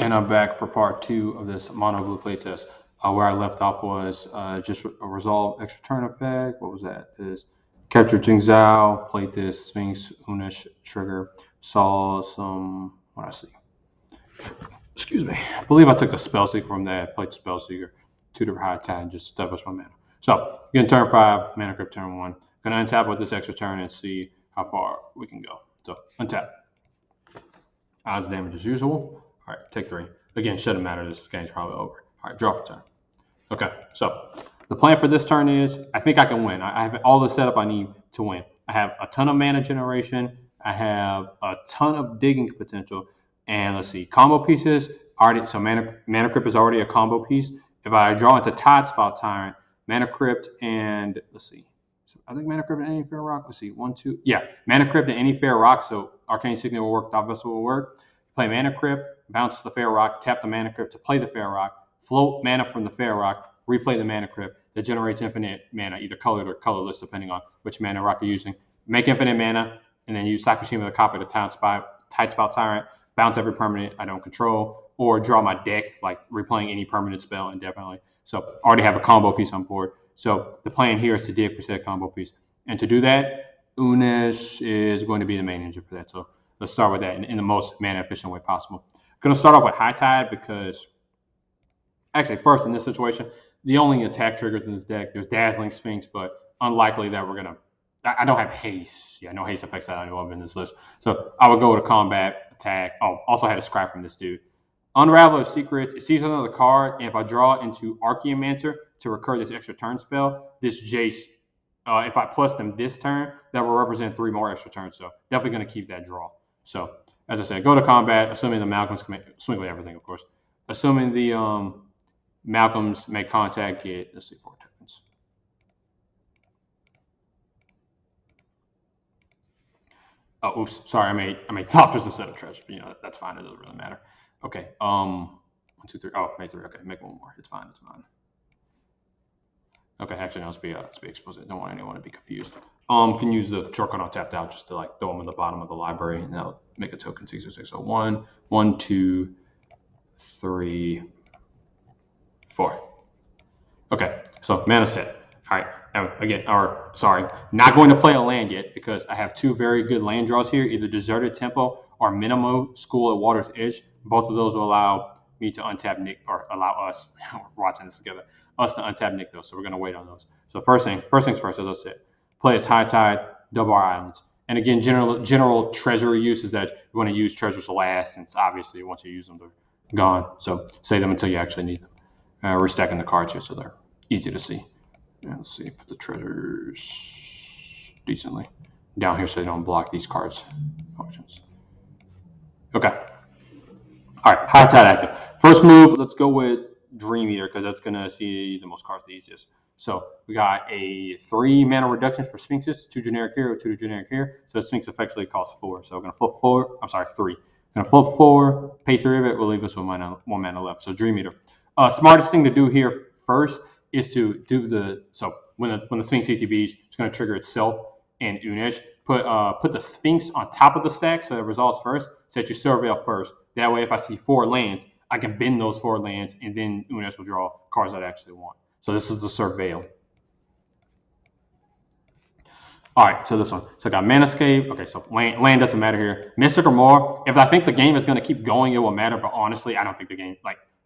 And I'm back for part two of this mono blue playtest. Where I left off was just a resolve extra turn effect. What was that? Is capture Jing Zhao, played this Sphinx Unish trigger, saw some. What I see? Excuse me. I believe I took the spell seeker from that. Played the spell seeker, two different high tide, and just established my mana. So again, turn five, mana crypt turn one. Gonna untap with this extra turn and see how far we can go. So untap. Odds damage as usual. All right, take three. Again, shouldn't matter. This game's probably over. All right, draw for turn. Okay, so the plan for this turn is I think I can win. I have all the setup I need to win. I have a ton of mana generation. I have a ton of digging potential. And let's see, combo pieces already. So mana crypt is already a combo piece. If I draw into Tide Spout Tyrant, mana crypt, and let's see. So I think mana crypt and any fair rock. Let's see, one, two. Yeah, mana crypt and any fair rock. So arcane signet will work. Thought vessel will work. Play mana crypt, bounce the fair rock, tap the mana crypt to play the fair rock, float mana from the fair rock, replay the mana crypt that generates infinite mana, either colored or colorless, depending on which mana rock you're using. Make infinite mana, and then use Sakashima to copy the Tide Spout Tyrant, bounce every permanent I don't control, or draw my deck, like replaying any permanent spell indefinitely. So already have a combo piece on board. So the plan here is to dig for said combo piece. And to do that, Unish is going to be the main engine for that. So let's start with that in the most mana efficient way possible. I'm going to start off with High Tide because, actually, first in this situation, the only attack triggers in this deck, there's Dazzling Sphinx, but unlikely that we're going to. I don't have haste. Yeah, no haste effects that I know of in this list. So I would go to combat, attack. Oh, also had a scrap from this dude. Unraveler Secrets. It sees another card, and if I draw into Archaeomancer to recur this extra turn spell, this Jace, if I plus them this turn, that will represent 3 more extra turns. So definitely going to keep that draw. So as I said, go to combat, assuming the Malcolms can swing with everything, of course. Assuming the Malcolms make contact, get, let's see, 4 tokens. Oh, oops, sorry, I made Thopters instead of Treasure, but that's fine, it doesn't really matter. Okay, 1, 2, 3. Oh, made 3. Okay, make 1 more. It's fine. Okay, actually, no, let's be explicit. Don't want anyone to be confused. Can use the shortcut on tapped out just to like throw them in the bottom of the library, and that'll make a token 606. So 1, 2, 3, 4. Okay, so mana set. All right. Again, not going to play a land yet because I have 2 very good land draws here, either Deserted Temple or Minimo School at Water's Edge. Both of those will allow me to untap Nick, or allow us, watching this together, us to untap Nick though. So we're going to wait on those. So first things first, as I said, play as High Tide, double our islands. And again, general treasury use is that you want to use treasures last, since obviously once you use them, they're gone. So save them until you actually need them. We're stacking the cards here so they're easy to see. And let's see, put the treasures decently down here so they don't block these cards' functions. Okay. All right, High Tide active. First move, let's go with Dream Eater because that's going to see the most cards the easiest. So we got a 3 mana reduction for Sphinxes, 2 generic here, 2 generic here. So Sphinx effectively costs 4. So we're going to flip 4. I'm sorry, 3. Going to flip 4, pay 3 of it. We'll leave us with 1 mana left. So Dream Eater. Smartest thing to do here first is to do so when the Sphinx CTBs, it's going to trigger itself and Unish. Put the Sphinx on top of the stack so it resolves first. Set your Surveil first. That way, if I see 4 lands, I can bend those 4 lands, and then Unish will draw cards that I actually want. So this is the Surveil. All right, so this one. So I got Manascape. Okay, so land doesn't matter here. Mystic or more. If I think the game is going to keep going, it will matter. But honestly, I don't think the game,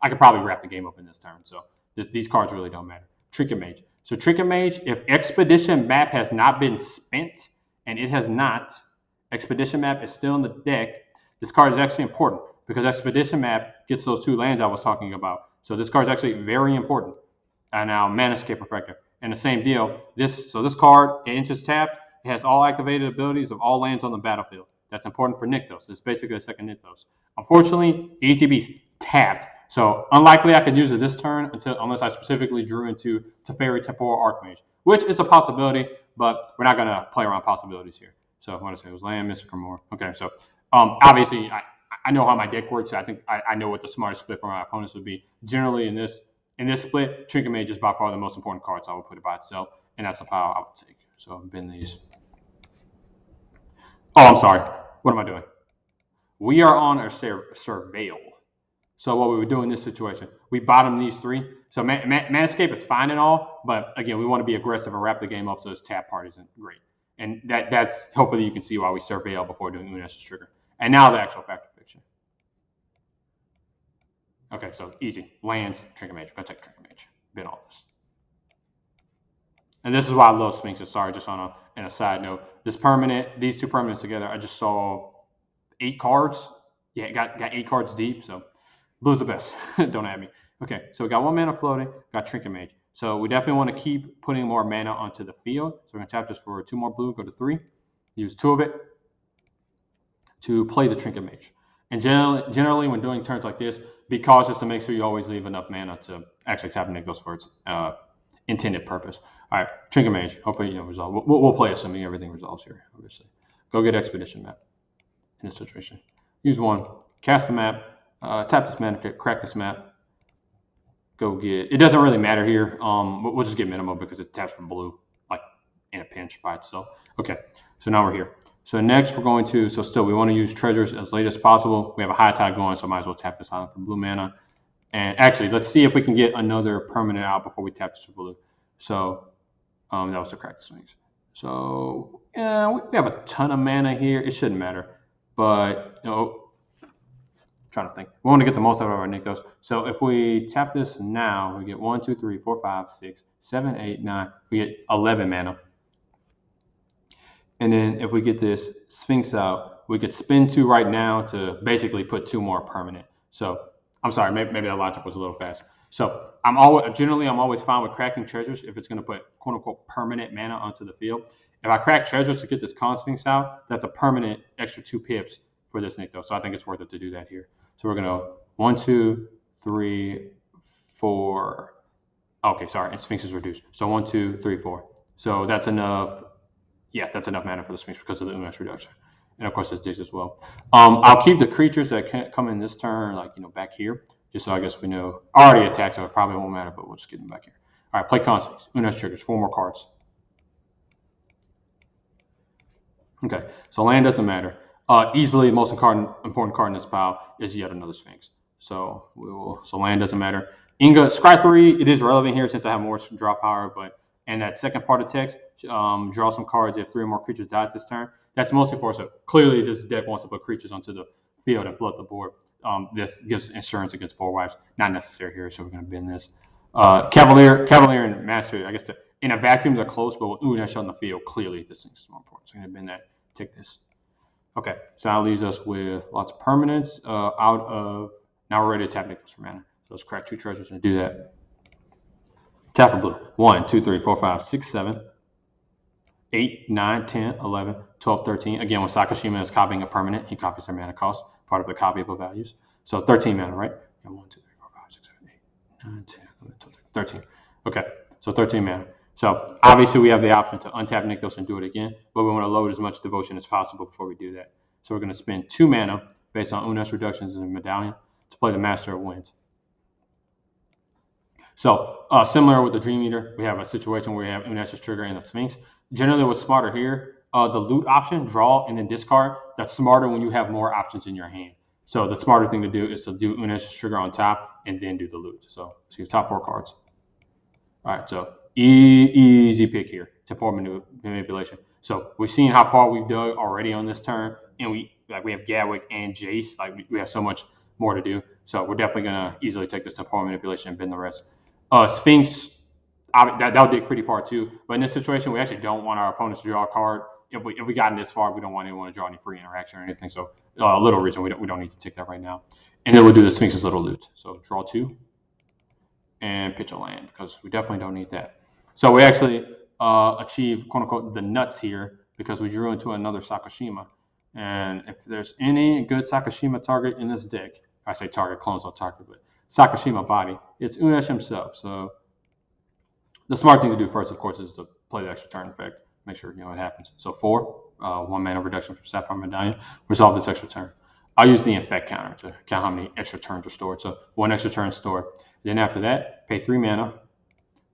I could probably wrap the game up in this turn. So these cards really don't matter. Trinket Mage. So Trinket Mage, if Expedition Map has not been spent, and it has not, Expedition Map is still in the deck, this card is actually important because Expedition Map gets those 2 lands I was talking about. So this card is actually very important. And now Manascape Perfector. And the same deal. This card, it enters tapped. It has all activated abilities of all lands on the battlefield. That's important for Nykthos. It's basically a second Nykthos. Unfortunately, ETB's tapped. So unlikely I could use it this turn unless I specifically drew into Teferi Temporal Archmage, which is a possibility, but we're not going to play around possibilities here. So I want to say it was land, Mystic, or more. Okay, so obviously I know how my deck works. So I think I know what the smartest split for my opponents would be. Generally in this split, Trinket Mage is by far the most important card, so I would put it by itself, and that's the pile I would take. So bend these. Oh, I'm sorry. What am I doing? We are on a Surveil. So what we would do in this situation, we bottom these three. So Mana Escape is fine and all, but again, we want to be aggressive and wrap the game up so this tap part isn't great. And that's hopefully you can see why we surveil before doing Unesh's trigger. And now the actual fact of fiction. Okay, so easy. Lands, Trinket Mage. We're going to take Trinket Mage. Been all this. And this is why I love Sphinxes. Sorry, just on a side note. This permanent, these two permanents together, I just saw 8 cards. Yeah, got 8 cards deep, so blue's the best. Don't at me. Okay, so we got 1 mana floating, got Trinket Mage. So we definitely want to keep putting more mana onto the field. So we're going to tap this for 2 more blue, go to 3. Use 2 of it to play the Trinket Mage. And generally when doing turns like this, be cautious to make sure you always leave enough mana to actually tap Nykthos for its intended purpose. All right, Trinket Mage. Hopefully, resolve. We'll play assuming everything resolves here, obviously. Go get Expedition Map in this situation. Use 1. Cast the map. Tap this mana, crack this map. Go get. It doesn't really matter here. We'll just get minimal because it taps for blue, like in a pinch by itself. Okay, so now we're here. So next we're going to. So still, we want to use treasures as late as possible. We have a high tide going, so might as well tap this island for blue mana. And actually, let's see if we can get another permanent out before we tap this for blue. So that was to crack the swings. So yeah, we have a ton of mana here. It shouldn't matter, but trying to think. We want to get the most out of our Nykthos. So if we tap this now, we get 1, 2, 3, 4, 5, 6, 7, 8, 9. We get 11 mana. And then if we get this Sphinx out, we could spin 2 right now to basically put 2 more permanent. So I'm sorry, maybe that logic was a little fast. So I'm always fine with cracking treasures if it's going to put quote unquote permanent mana onto the field. If I crack treasures to get this Con Sphinx out, that's a permanent extra 2 pips for this Nykthos. So I think it's worth it to do that here. So we're going to 1, 2, 3, 4. Okay, sorry, and Sphinx is reduced. So 1, 2, 3, 4. So that's enough. Yeah, that's enough mana for the Sphinx because of the Unesh reduction. And of course, this digs as well. I'll keep the creatures that can't come in this turn, like back here, just so I guess we know. Already attacked, so it probably won't matter, but we'll just get them back here. All right, play Con Sphinx. Unesh triggers, 4 more cards. Okay, so land doesn't matter. Easily, the most important card in this pile is yet another Sphinx. So land doesn't matter. Inga, Scry 3, it is relevant here since I have more draw power, but and that second part of text, draw some cards if 3 or more creatures died this turn. That's mostly for, so clearly this deck wants to put creatures onto the field and flood the board. This gives insurance against board wipes. Not necessary here, so we're going to bend this. Cavalier and Master, I guess in a vacuum they're close, but with Unesh on the field, clearly this thing's more important. So I'm going to bend that, take this. Okay, so that leaves us with lots of permanents now we're ready to tap Nykthos for mana. So let's crack 2 treasures and do that. Tap for blue. 1, 2, 3, 4, 5, 6, 7, 8, 9, 10, 11, 12, 13. Again, when Sakashima is copying a permanent, he copies their mana cost, part of the copyable values. So 13 mana, right? 1, 2, 3, 4, 5, 6, 7, 8, 9, 10, 11, 12, 13. Okay, so 13 mana. So obviously we have the option to untap Nykthos and do it again, but we want to load as much devotion as possible before we do that. So we're going to spend 2 mana based on Unesh reductions in the medallion to play the Master of Winds. So similar with the Dream Eater, we have a situation where we have Unesh's trigger and the Sphinx. Generally what's smarter here, the loot option, draw and then discard, that's smarter when you have more options in your hand. So the smarter thing to do is to do Unesh's trigger on top and then do the loot. So your top 4 cards. All right, so easy pick here, temporal manipulation. So we've seen how far we've dug already on this turn, and we have Gadwick and Jace. We have so much more to do. So we're definitely gonna easily take this temporal manipulation and bend the rest. Sphinx, that'll dig pretty far too. But in this situation, we actually don't want our opponents to draw a card. If we gotten this far, we don't want anyone to draw any free interaction or anything. So a little reason we don't need to take that right now. And then we'll do the Sphinx's little loot. So draw 2 and pitch a land because we definitely don't need that. So we actually achieve quote unquote the nuts here because we drew into another Sakashima. And if there's any good Sakashima target in this deck, I say target, clones don't target, but Sakashima body, it's Unesh himself. So the smart thing to do first, of course, is to play the extra turn effect. Make sure it happens. So 4, 1 mana reduction from Sapphire Medallion. Resolve this extra turn. I'll use the infect counter to count how many extra turns are stored. So 1 extra turn stored. Then after that, pay 3 mana.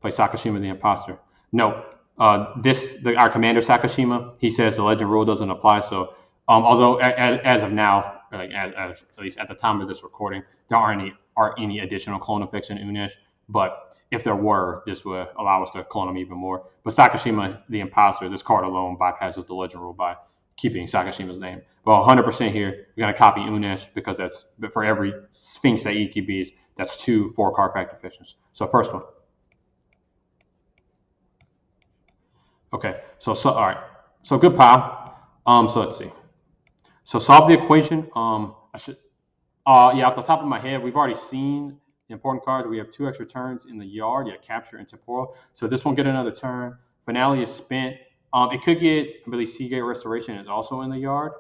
Play Sakashima the Imposter. No, our commander Sakashima, he says the legend rule doesn't apply. So although as of now, like at least at the time of this recording, there aren't any additional clone effects in Unesh. But if there were, this would allow us to clone them even more. But Sakashima, the imposter, this card alone bypasses the legend rule by keeping Sakashima's name. Well, 100% here, we're going to copy Unesh because that's for every Sphinx that ETBs, that's 2 4-card factor fictions. So first one. Okay, so all right, so good pile. So let's see. So solve the equation. I should, yeah, off the top of my head, we've already seen the important cards. We have 2 extra turns in the yard. Yeah, capture and temporal. So this won't get another turn. Finale is spent. It could get, I believe, Seagate Restoration is also in the yard.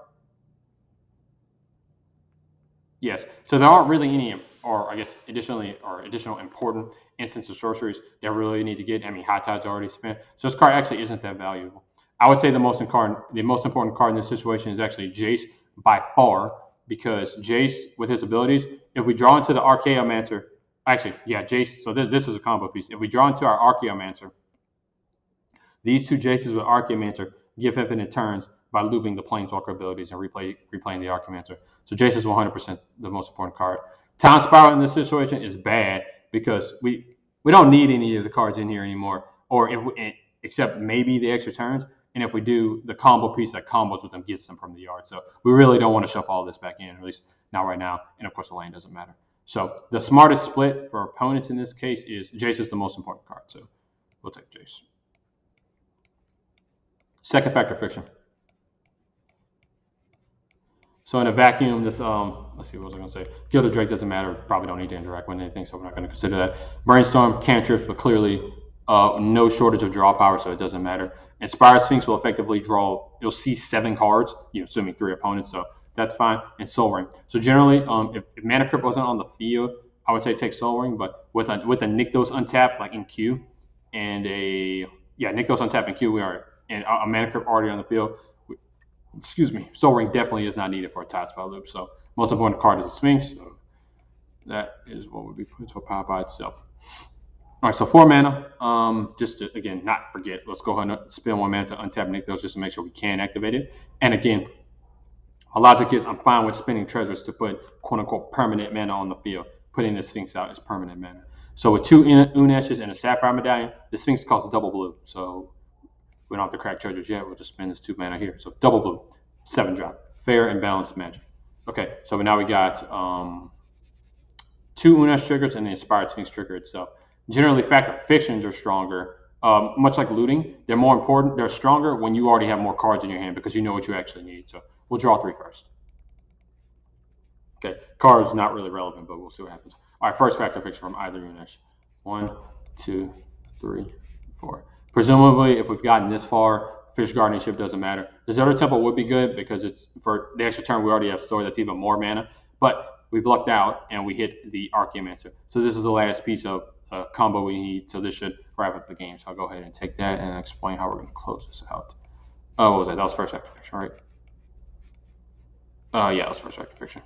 Yes. So there aren't really any, or I guess additional important instance of sorceries that really need to get. I mean, High Tide's already spent, so this card actually isn't that valuable. I would say the most important card in this situation is actually Jace by far, because Jace with his abilities, if we draw into the Archaeomancer, actually, yeah, Jace. So this is a combo piece. If we draw into our Archaeomancer, these 2 Jaces with Archaeomancer give infinite turns by looping the Planeswalker abilities and replaying the Archaeomancer. So Jace is 100% the most important card. Time Spiral in this situation is bad because we don't need any of the cards in here anymore, or except maybe the extra turns. And if we do, the combo piece that combos with them gets them from the yard. So we really don't want to shuffle all this back in, at least not right now. And of course, the lane doesn't matter. So the smartest split for opponents in this case is Jace is the most important card. So we'll take Jace. Second factor fiction. So in a vacuum, this let's see, what was I going to say? Gilded Drake doesn't matter. Probably don't need to interact with anything, so we're not going to consider that. Brainstorm, cantrips, but clearly no shortage of draw power, so it doesn't matter. Inspired Sphinx will effectively draw. You'll see 7 cards, assuming 3 opponents, so that's fine. And Soul Ring. So generally, if Mana Crypt wasn't on the field, I would say take Soul Ring, but with a Nykthos untap like in queue, and Nykthos untap in queue, and a Mana Crypt already on the field. Excuse me, Soul Ring definitely is not needed for a Tide Spell loop. So most important card is the Sphinx. So that is what would be put into a pile by itself. All right, so 4 mana. Just to, again, not forget, let's go ahead and spend 1 mana to untap Nykthos just to make sure we can activate it. And again, a logic is I'm fine with spending treasures to put quote-unquote permanent mana on the field. Putting the Sphinx out is permanent mana. So with 2 Uneshes and a Sapphire Medallion, the Sphinx costs double blue. So we don't have to crack treasures yet. We'll just spend this 2 mana here. So double blue, 7 drop. Fair and balanced magic. Okay, so now we got 2 Unesh triggers and the Inspired Sphinx trigger itself. Generally, factor fictions are stronger. Much like looting, they're more important. They're stronger when you already have more cards in your hand because you know what you actually need. So we'll draw 3 first. Okay, cards not really relevant, but we'll see what happens. All right, first factor fiction from either Unesh. 1, 2, 3, 4. Presumably, if we've gotten this far, Fish Guardianship doesn't matter. Desert Temple would be good because it's for the extra turn we already have stored. That's even more mana. But we've lucked out and we hit the Archaeomancer. So this is the last piece of combo we need. So this should wrap up the game. So I'll go ahead and take that and explain how we're going to close this out. What was that? That was first factor fiction, right? Yeah, that was first factor fiction.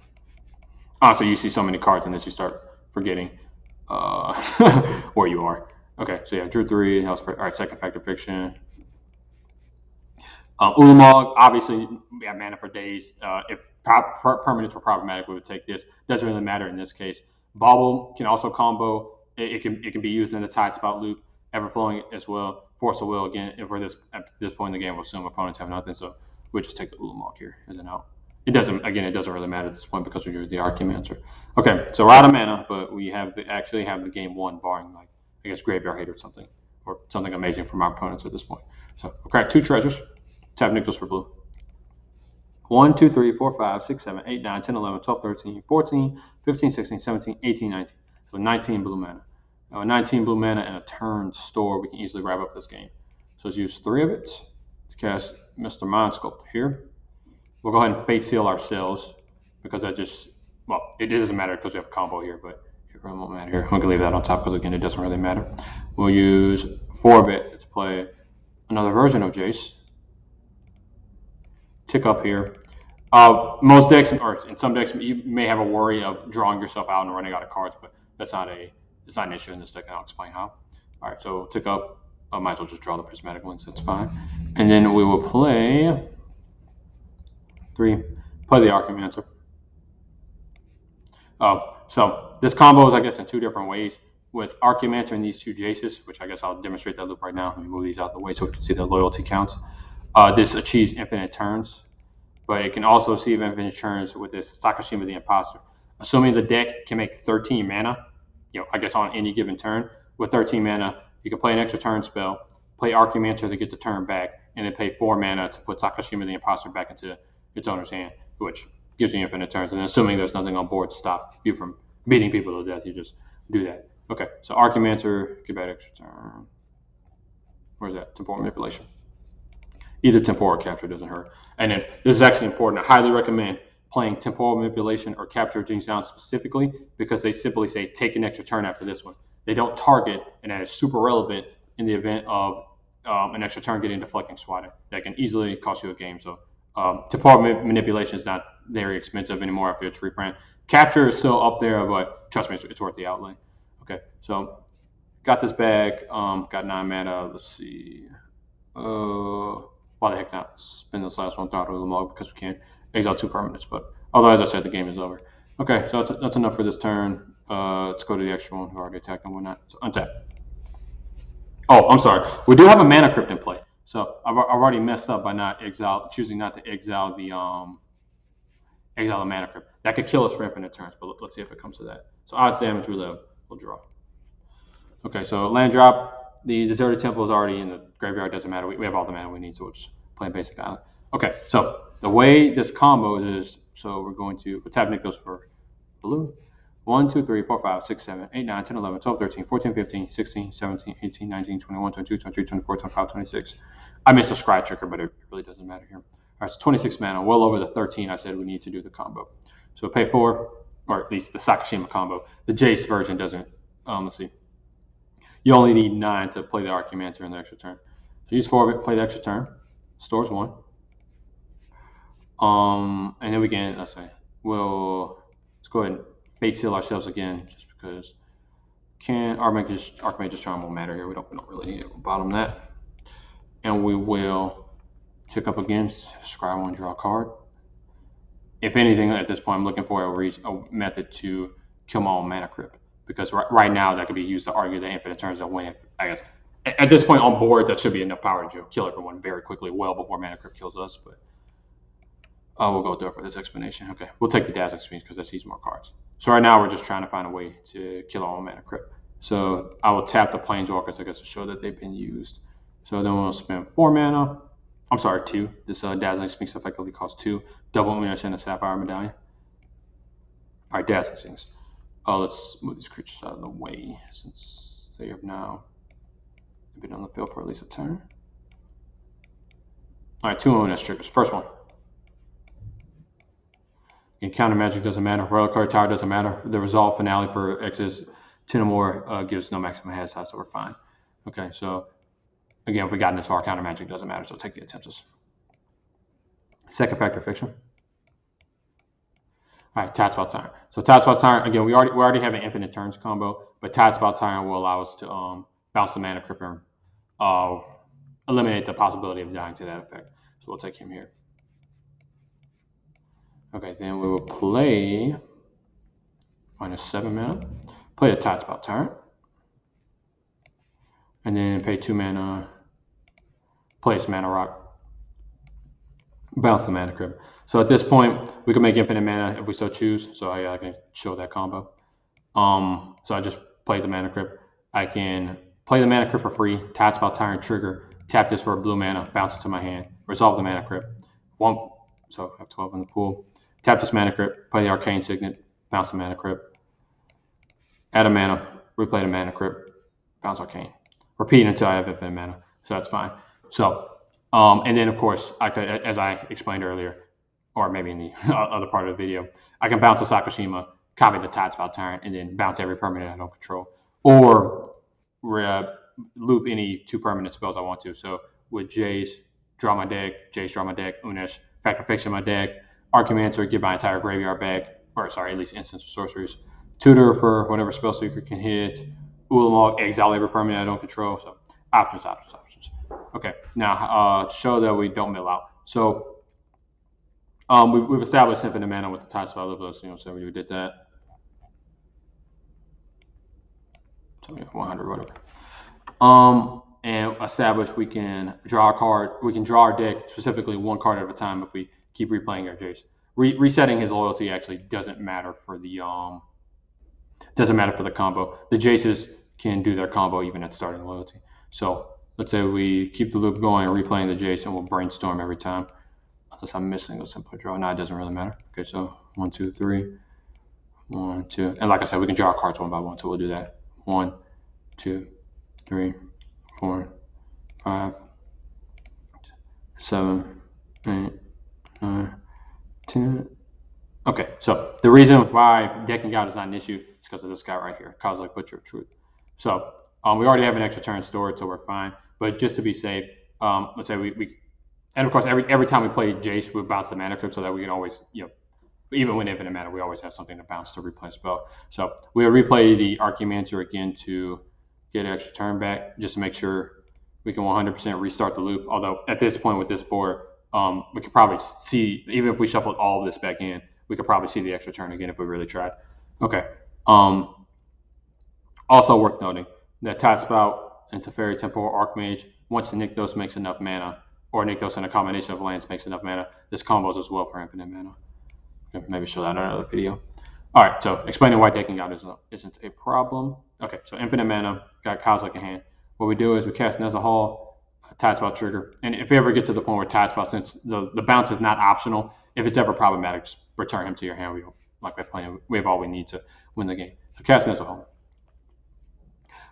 So you see so many cards and then you start forgetting where you are. Okay, so yeah, drew 3. That was all right, second factor fiction. Ulamog, obviously, we have mana for days. If permanents were problematic, we would take this. Doesn't really matter in this case. Bauble can also combo. It can be used in the Tide Spout loop. Everflowing as well. Force of Will, again, if we're at this point in the game, we'll assume opponents have nothing, so we'll just take the Ulamog here as an out. It doesn't really matter at this point because we drew the Archaeomancer. Okay, so we're out of mana, but we actually have the game won, barring like I guess Graveyard Hate or something amazing from our opponents at this point. So we'll crack 2 treasures. Tap Nykthos for blue. 1, 2, 3, 4, 5, 6, 7, 8, 9, 10, 11, 12, 13, 14, 15, 16, 17, 18, 19. So 19 blue mana. Now with 19 blue mana and a turn store, we can easily wrap up this game. So let's use 3 of it to cast Mr. Mind Sculptor here. We'll go ahead and Fate Seal ourselves because it doesn't matter because we have a combo here, but it really won't matter here. We can leave that on top because, again, it doesn't really matter. We'll use 4 of it to play another version of Jace. Tick up here. Most decks, or in some decks, you may have a worry of drawing yourself out and running out of cards, but it's not an issue in this deck, and I'll explain how. All right, so tick up. I might as well just draw the Prismatic Lens, so it's fine. And then we will play 3, play the Archaeomancer. So this combo is, I guess, in two different ways. With Archaeomancer and these two Jaces, which I guess I'll demonstrate that loop right now. Let me move these out of the way so we can see the loyalty counts. This achieves infinite turns, but it can also achieve infinite turns with this Sakashima the Imposter. Assuming the deck can make 13 mana, I guess on any given turn, with 13 mana, you can play an extra turn spell, play Archaeomancer to get the turn back, and then pay 4 mana to put Sakashima the Imposter back into its owner's hand, which gives you infinite turns. And assuming there's nothing on board to stop you from beating people to death, you just do that. Okay, so Archaeomancer, get back extra turn. Where's that? Temporal Manipulation. Either temporal or capture doesn't hurt. And then this is actually important. I highly recommend playing temporal manipulation or capture Jinx down specifically because they simply say take an extra turn after this one. They don't target, and that is super relevant in the event of an extra turn getting deflecting swatted. That can easily cost you a game. So temporal manipulation is not very expensive anymore after its reprint. Capture is still up there, but trust me, it's worth the outlay. Okay, so got this bag. Got 9 mana. Let's see. Why the heck not spin this last one throughout the log because we can't exile 2 permanents. But although, as I said, the game is over. Okay, so that's enough for this turn. Let's go to the extra one. Who already attacked and whatnot. So untap. Oh, I'm sorry. We do have a mana crypt in play. So I've already messed up by choosing not to exile the mana crypt. That could kill us for infinite turns, but let's see if it comes to that. So odds damage we live. We'll draw. Okay, so land drop. The Deserted Temple is already in the graveyard. Doesn't matter. We have all the mana we need, so we'll just play basic island. Okay, so the way this combo is, so we're going to tap Nykthos for blue. 1, 2, 3, 4, 5, 6, 7, 8, 9, 10, 11, 12, 13, 14, 15, 16, 17, 18, 19, 21, 22, 23, 24, 25, 26. I missed a scry trigger, but it really doesn't matter here. All right, so 26 mana, well over the 13 I said we need to do the combo. So pay 4, or at least the Sakashima combo. The Jace version doesn't. Let's see. You only need 9 to play the Archaeomancer in the extra turn. So use 4 of it, play the extra turn. Stores 1. And then we can, let's go ahead and Fate Seal ourselves again, just because Archmage's Charm won't matter here. We don't really need it. We'll bottom that. And we will tick up against, scry 1, draw a card. If anything, at this point, I'm looking for a method to kill my own mana crypt. Because right now that could be used to argue the infinite turns to win. I guess at this point on board that should be enough power to kill everyone very quickly, well before mana crypt kills us. But we'll go through it for this explanation. Okay, we'll take the Dazzling Sphinx because that sees more cards. So right now we're just trying to find a way to kill our own mana crypt. So I will tap the Planeswalkers, I guess, to show that they've been used. So then we'll spend 4 mana. I'm sorry, 2. This Dazzling Sphinx effectively costs 2. Double Unash and a Sapphire Medallion. All right, Dazzling Sphinx. Let's move these creatures out of the way since they have now been on the field for at least a turn. All right, 2 Unash triggers. First one. Counter magic doesn't matter. Royal Card Tower doesn't matter. The resolve finale for X's 10 or more gives no maximum head size, so we're fine. Okay, so again, if we gotten this far, counter magic doesn't matter, so take the attempts. Second factor fiction. All right, Tidespot About Tyrant. So Tidespot About Tyrant, again, we already have an infinite turns combo, but Tidespot About Tyrant will allow us to bounce the mana crypt and eliminate the possibility of dying to that effect. So we'll take him here. Okay, then we will play -7 mana. Play a Tidespot About Tyrant. And then pay 2 mana. Place Mana Rock. Bounce the mana crypt. So at this point, we can make infinite mana if we so choose. So I can show that combo. So I just play the mana crypt. I can play the mana crypt for free. Tidespot About Tyrant trigger. Tap this for a blue mana. Bounce it to my hand. Resolve the mana crypt. So I have 12 in the pool. Tap this mana crypt, play the Arcane Signet, bounce the mana crypt, add a mana, replay the mana crypt, bounce Arcane. Repeat until I have infinite mana, so that's fine. So, and then of course, I could, as I explained earlier, or maybe in the other part of the video, I can bounce a Sakashima, copy the Tidespot About Tyrant, and then bounce every permanent I don't control, or loop any 2 permanent spells I want to. So with Jace, draw my deck, Unash, Factor Fiction my deck, Archaeomancer, give my entire graveyard back, or sorry, at least instants or sorceries. Tutor for whatever spell seeker can hit. Ulamog, exile every permanent I don't control. So options. Okay, now to show that we don't mill out. So we've established infinite mana with the Tidespot About Tyrant. So we did that. 100, whatever. And establish we can draw a card. We can draw our deck specifically one card at a time if we keep replaying our Jace. Resetting his loyalty actually doesn't matter for the combo. The Jaces can do their combo even at starting loyalty. So let's say we keep the loop going and replaying the Jace, and we'll brainstorm every time. Unless I'm missing a simple draw. No, it doesn't really matter. Okay, so 1, 2, 3. 1, 2. And like I said, we can draw cards one by one, so we'll do that. 1, 2, 3, 4, 5, 7, 8, 9, 10. Okay, so the reason why decking out is not an issue is because of this guy right here, Cosmic Butcher of Truth. So we already have an extra turn stored, so we're fine. But just to be safe, let's say we and of course every time we play Jace, we bounce the mana crypt so that we can always, even when infinite mana, we always have something to bounce to replay spell. So we'll replay the Archaeomancer again to get an extra turn back, just to make sure we can 100% restart the loop. Although at this point with this board, we could probably see, even if we shuffled all of this back in, we could probably see the extra turn again if we really tried. Okay. Also worth noting that Tide Spout into Fairy Temple or Archmage, once the Nykthos makes enough mana, or Nykthos and a combination of lands makes enough mana, this combos as well for infinite mana. Maybe show that in another video. All right, so explaining why decking out isn't a problem. Okay, so infinite mana, got Cosmic in hand. What we do is we cast Nezahal, Tide Spout trigger, and if we ever get to the point where Tide Spout, since the bounce is not optional, if it's ever problematic, just return him to your hand. We have all we need to win the game. So cast Nezahal.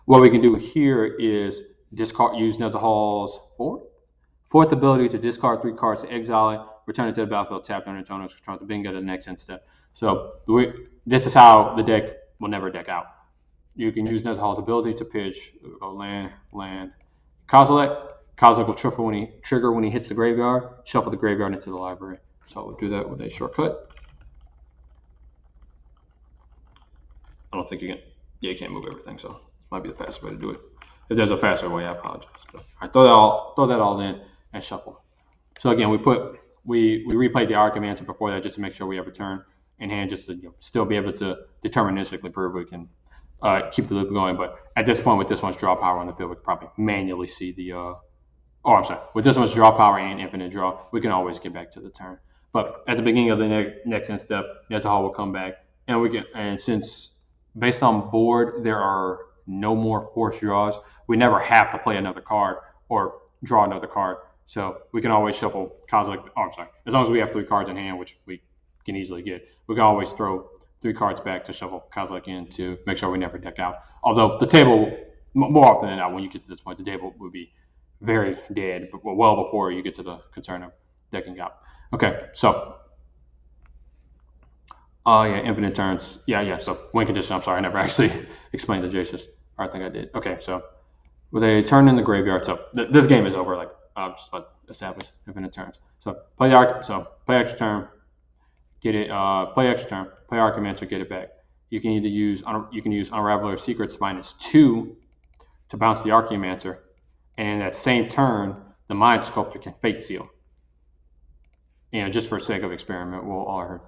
What we can do here is use Nezahal's fourth ability to discard 3 cards to exile it, return it to the battlefield, tap on its owner's control to bingo the next end step. So this is how the deck will never deck out. You can use Nezahal's ability to pitch, land, Kozilek. Kozilek will trigger when he hits the graveyard, shuffle the graveyard into the library. So we'll do that with a shortcut. I don't think you can't move everything, so this might be the fastest way to do it. If there's a faster way, I apologize. But I throw that all in and shuffle. So again, we replayed the Archaeomancer before that just to make sure we have a turn in hand, just to still be able to deterministically prove we can keep the loop going. But at this point, with this much draw power on the field, we could probably manually see with this much draw power and infinite draw, we can always get back to the turn. But at the beginning of the next end step, Nezahal will come back, and since based on board there are no more forced draws, we never have to play another card or draw another card. So we can always shuffle Kozilek. As long as we have 3 cards in hand, which we can easily get, we can always throw 3 cards back to shuffle Kozilek in to make sure we never deck out. Although the table, more often than not, when you get to this point, the table would be very dead, but well before you get to the concern of decking out. Okay, so infinite turns. So win condition. I'm sorry, I never actually explained the Jaces. I think I did. Okay, so with a turn in the graveyard, so this game is over. Just about establish infinite turns. So play extra turn, get it. Play extra turn, play Archaeomancer, get it back. You can either use Unraveler of Secrets -2 to bounce the Archaeomancer, and in that same turn, the Mind Sculptor can Fate Seal. Just for sake of experiment,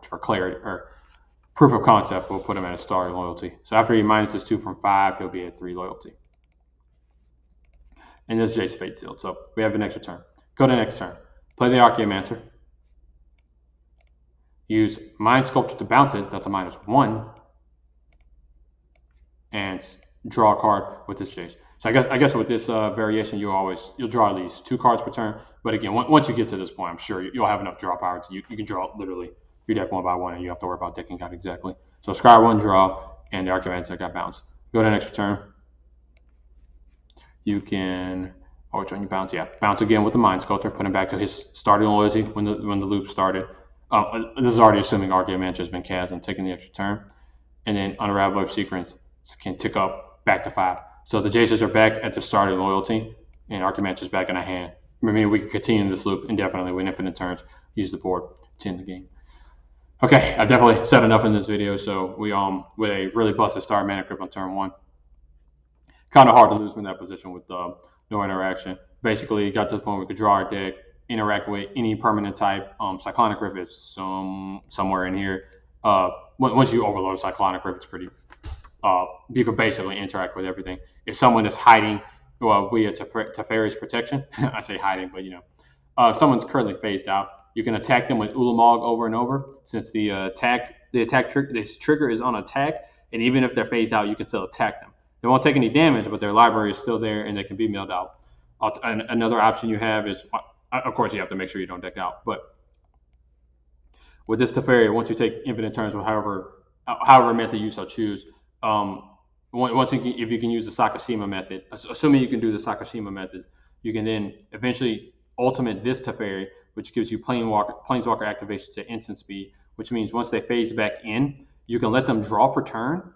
for clarity or proof of concept, we'll put him at a star loyalty. So after he minuses 2 from 5, he'll be at 3 loyalty. And this Jace Fate Sealed. So we have an extra turn. Go to next turn. Play the Archaeomancer. Use Mind Sculptor to bounce it. That's a -1. And draw a card with this Jace. So I guess with this variation, you'll draw at least 2 cards per turn. But again, once you get to this point, I'm sure you'll have enough draw power you can draw literally your deck one by one, and you have to worry about decking out exactly. So scry 1, draw, and the Archaeomancer got bounced. Go to an extra turn. You can which one you bounce? Yeah, bounce again with the Mind Sculptor, put him back to his starting loyalty when the loop started. This is already assuming Archaeomancer has been cast and taking the extra turn, and then Unraveler of Secrets can tick up back to 5. So the Jaces are back at the starting loyalty, and Archaeomancer's back in our hand. I mean, we can continue this loop indefinitely with infinite turns, use the board to end the game. Okay, I've definitely said enough in this video. So we with a really busted start mana crypt on turn 1. Kind of hard to lose from that position with no interaction. Basically, got to the point where we could draw our deck, interact with any permanent type. Cyclonic Rift is somewhere in here. Once you overload Cyclonic Rift, it's pretty you can basically interact with everything. If someone is hiding, well, via Teferi's protection, I say hiding, but if someone's currently phased out, you can attack them with Ulamog over and over. Since this trigger is on attack, and even if they're phased out, you can still attack them. They won't take any damage, but their library is still there, and they can be milled out. Another option you have is, of course, you have to make sure you don't deck out, but with this Teferi, once you take infinite turns with however method you so choose, if you can use the Sakashima method, assuming you can do the Sakashima method, you can then eventually ultimate this Teferi, which gives you Planeswalker activation to instant speed, which means once they phase back in, you can let them draw for turn,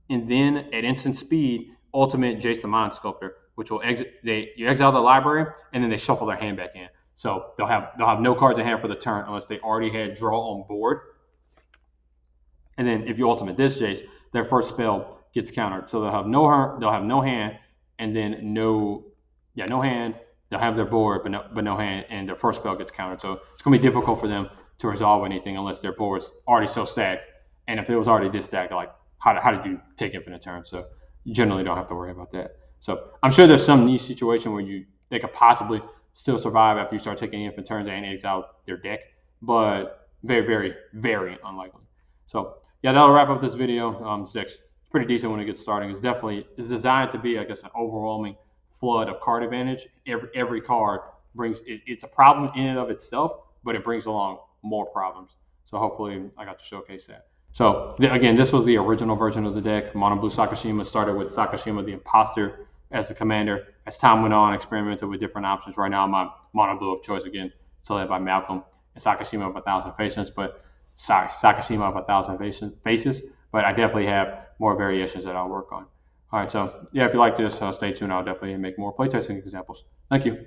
and then at instant speed, ultimate Jace the Mind Sculptor, which will you exile the library, and then they shuffle their hand back in. So they'll have no cards in hand for the turn unless they already had draw on board. And then if you ultimate this Jace, their first spell gets countered. So they'll have no hand, and then no hand. They'll have their board, but no hand, and their first spell gets countered. So it's gonna be difficult for them to resolve anything unless their board's already so stacked. And if it was already this stacked, like how did you take infinite turns? So you generally don't have to worry about that. So I'm sure there's some niche situation where they could possibly still survive after you start taking infinite turns and exile their deck, but very, very, very unlikely. So yeah, that'll wrap up this video. This deck's pretty decent when it gets starting. It's designed to be, I guess, an overwhelming flood of card advantage. Every card brings it's a problem in and of itself, but it brings along more problems. So hopefully I got to showcase that. So again, this was the original version of the deck. Mono Blue Sakashima started with Sakashima the Imposter as the commander. As time went on, experimented with different options. Right now, my Mono Blue of choice again, it's led by Malcolm and Sakashima of 1,000 Faces, Sakashima of 1,000 Faces. But I definitely have more variations that I'll work on. All right, so yeah, if you like this, stay tuned. I'll definitely make more playtesting examples. Thank you.